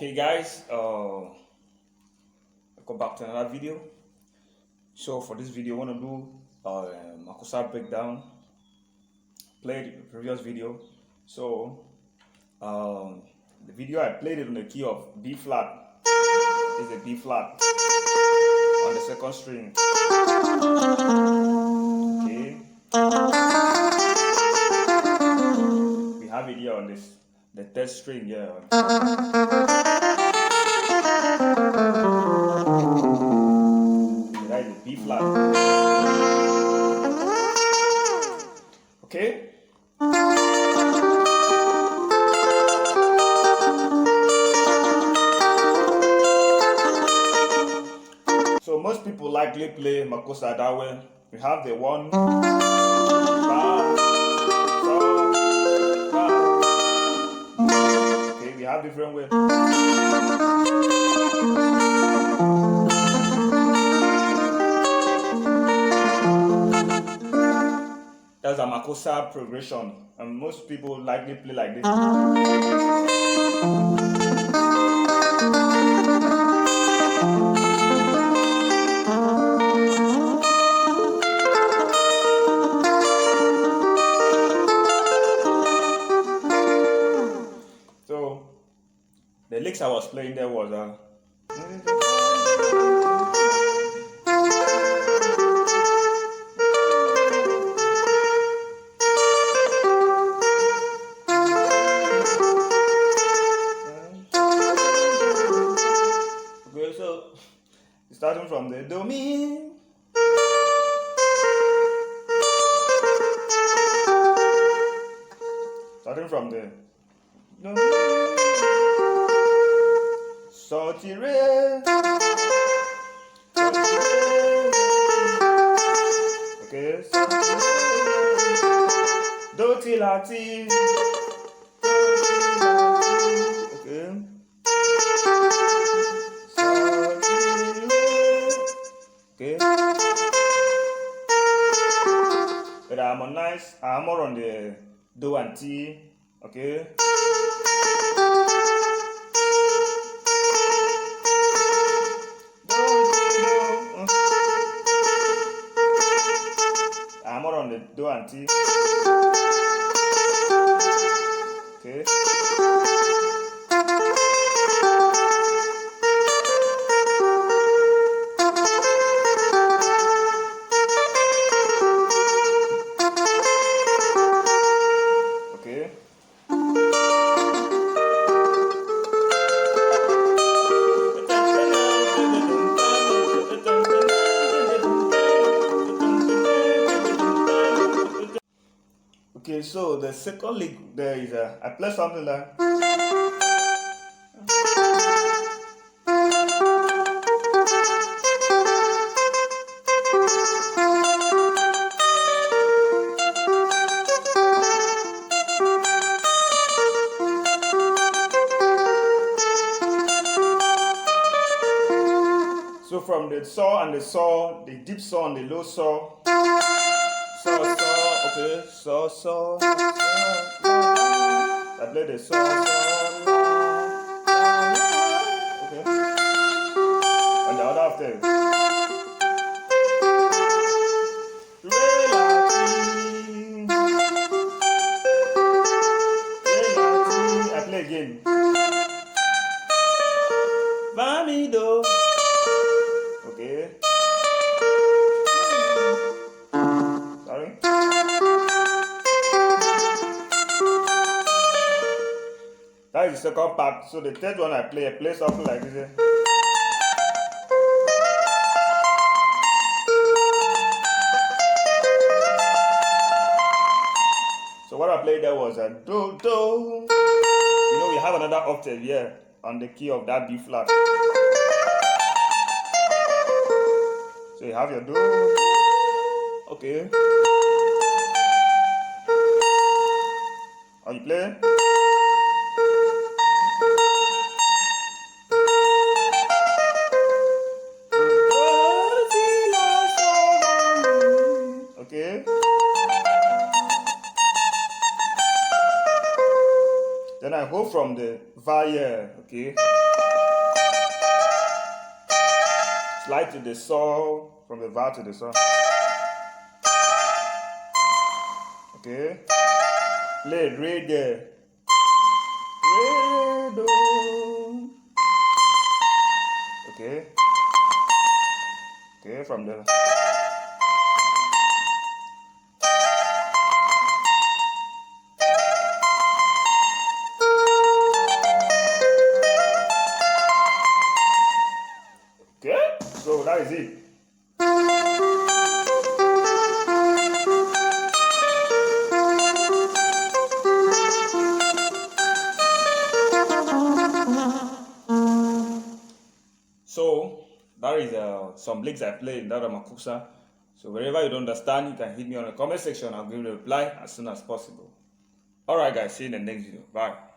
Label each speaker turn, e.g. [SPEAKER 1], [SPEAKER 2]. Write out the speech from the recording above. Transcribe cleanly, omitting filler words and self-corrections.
[SPEAKER 1] Okay, guys, welcome back to another video. So for this video, I want to do makossa breakdown. Played the previous video, so the video I played it on the key of B flat. Is a B flat on the second string. Okay, we have it here on the third string here. That is a B flat. Okay. So most people likely play makossa that way. We have the one, okay, we have different ways. That's a makossa progression, and most people likely play like this. So the licks I was playing there was okay, so starting from the do mi, starting from the do mi, so ti re, okay, so do ti la ti, okay. Okay. But I'm more on the do and T, okay. I'm more on the do and T. Okay. Okay, so the second lick there is I play something like. So from the saw and the saw, the deep saw and the low saw. Saw, okay, saw. I play the saw, okay. And the other after. I play again. Vamido. Okay. Sorry. That is the second part. So the third one I play something like this. So what I played there was a do. You know, we have another octave here on the key of that B flat. So you have your do. Okay. How you play? Okay. Then I go from the Va here, okay? Slide to the sol, from the va to the sol. Okay? Play re there. Re do. Okay? Okay, from the okay, so that is it. So that is some licks I play in that makossa. So wherever you don't understand, you can hit me on the comment section. I'll give you a reply as soon as possible. Alright guys, see you in the next video. Bye.